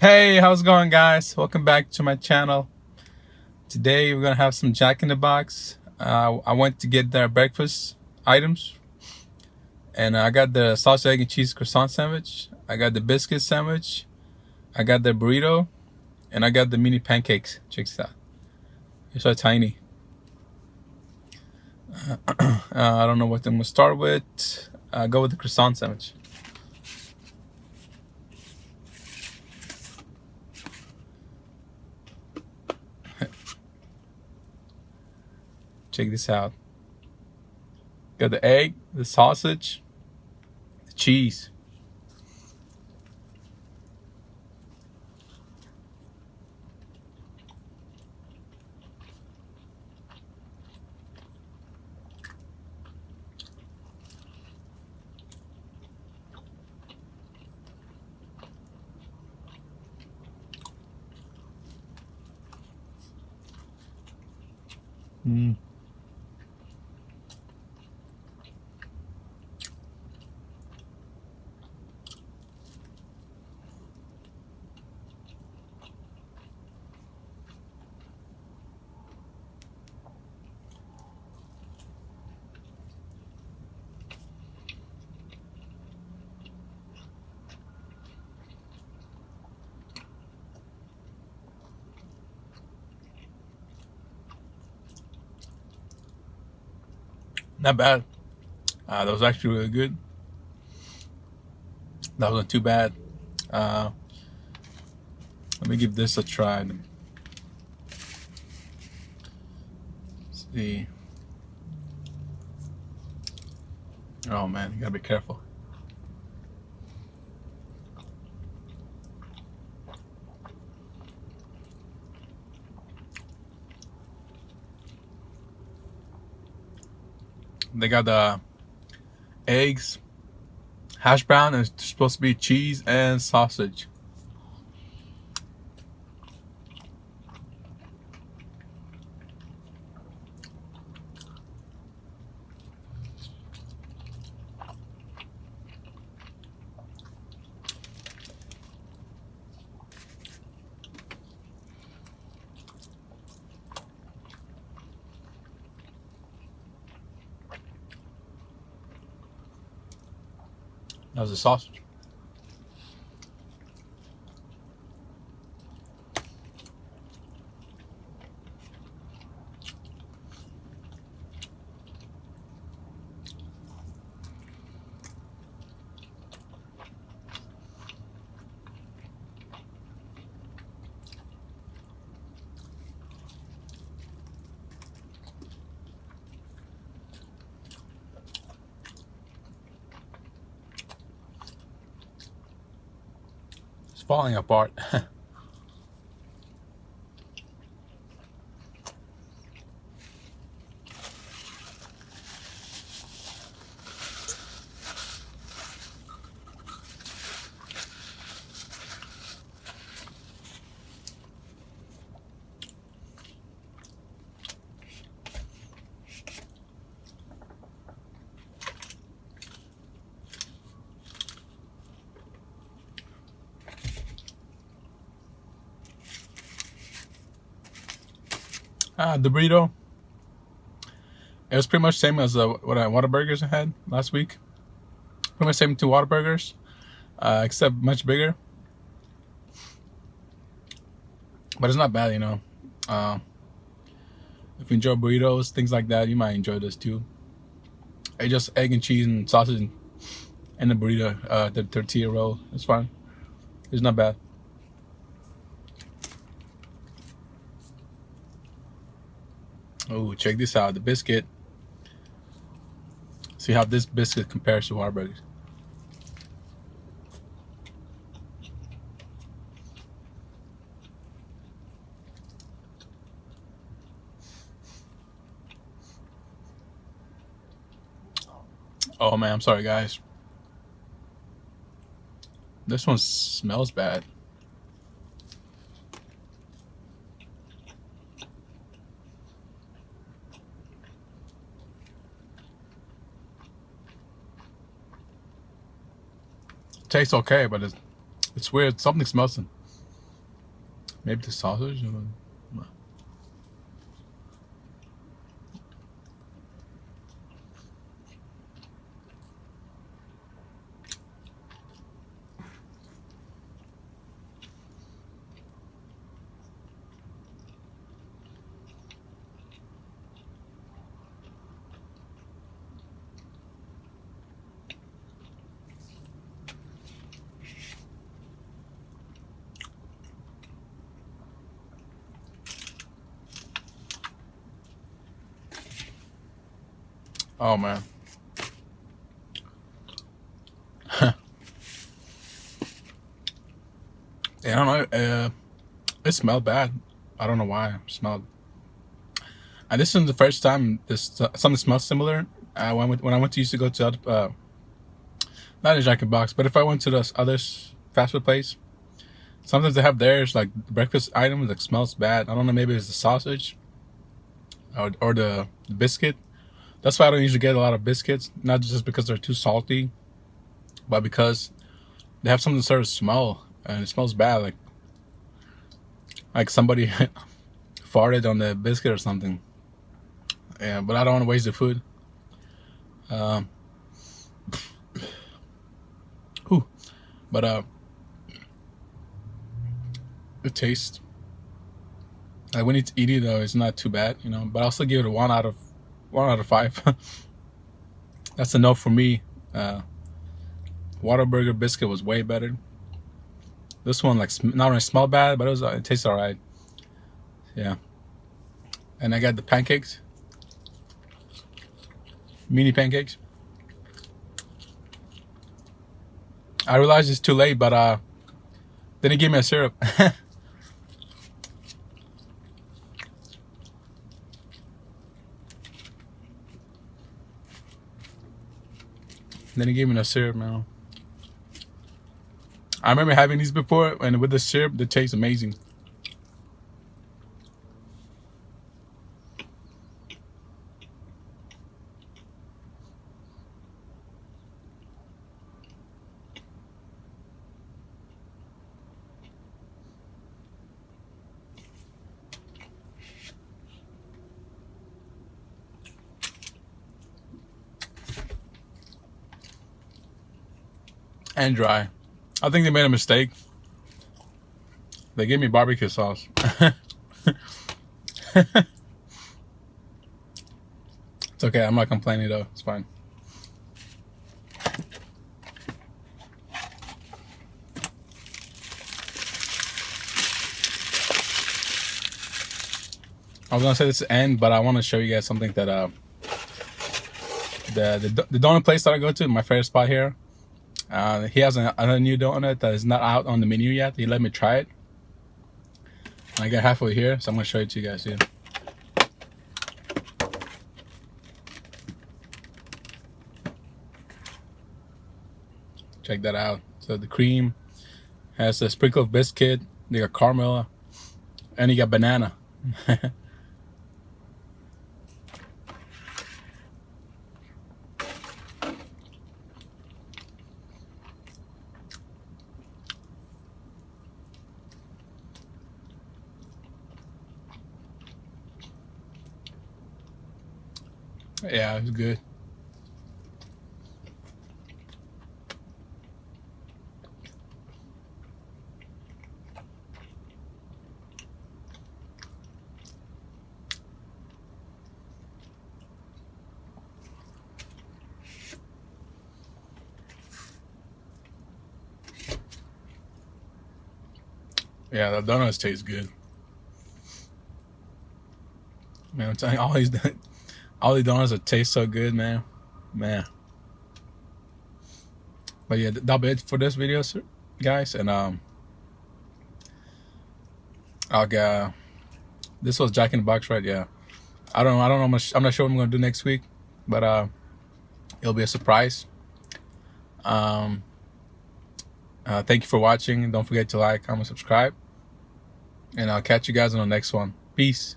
Hey, how's it going, guys? Welcome back to my channel. Today we're gonna have some Jack in the Box. I went to get their breakfast items, and I got the sausage, egg, and cheese croissant sandwich. I got the biscuit sandwich. I got the burrito, and I got the mini pancakes. Check this out. They're so tiny. I don't know what I'm gonna start with. Go with the croissant sandwich. Check this out. Got the egg, the sausage, the cheese. Mm. Not bad. That was actually really good. That wasn't too bad. Uh, Let me give this a try. Let's see. Oh man, you gotta be careful. They got the eggs, hash brown, and it's supposed to be cheese and sausage. That was the sausage. It's falling apart. The burrito. It was pretty much the same as what Whataburgers I had last week. Pretty much same two Whataburgers, except much bigger. But it's not bad, you know. If you enjoy burritos, things like that, you might enjoy this too. It's just egg and cheese and sausage and the burrito, the tortilla roll. It's fine. It's not bad. Oh, check this out. The biscuit. See how this biscuit compares to Whataburgers. Oh man, I'm sorry guys. This one smells bad. Tastes okay, but it's weird. Something's missing. Maybe the sausage. Oh man. Yeah, I don't know. It smelled bad. I don't know why. It smelled. And this is the first time this something smells similar. When I went to used to go to other, not a Jack in the Box, but if I went to this other fast food place, sometimes they have theirs like breakfast items that smells bad. I don't know. Maybe it's the sausage or the biscuit. That's why I don't usually get a lot of biscuits. Not just because they're too salty, but because they have something sort of smell and it smells bad, like somebody farted on the biscuit or something. Yeah, but I don't want to waste the food. But it tastes. Like when it's eating though, it's not too bad, you know. But I'll still give it a 1 out of 5. That's a no for me. Whataburger biscuit was way better. This one not only smelled bad, but it tastes alright. Yeah. And I got the pancakes, mini pancakes. I realized it's too late, but then he gave me a syrup. Then he gave me no syrup, man. I remember having these before, and with the syrup, they taste amazing. And dry. I think they made a mistake. They gave me barbecue sauce. It's okay. I'm not complaining though. It's fine. I was gonna say this is the end, but I want to show you guys something that the donut place that I go to, my favorite spot here. He has another new donut that is not out on the menu yet. He let me try it. I got halfway here, so I'm gonna show it to you guys here. Check that out. So the cream has a sprinkle of biscuit. They got caramel, and you got banana. Yeah, it's good. Yeah, the donuts taste good. Man, I'm telling you, all these donuts that taste so good, man. But yeah, that'll be it for this video, guys. And I'll get. This was Jack in the Box, right? Yeah. I don't know. I'm not sure what I'm gonna do next week, but it'll be a surprise. Thank you for watching. Don't forget to like, comment, subscribe, and I'll catch you guys on the next one. Peace.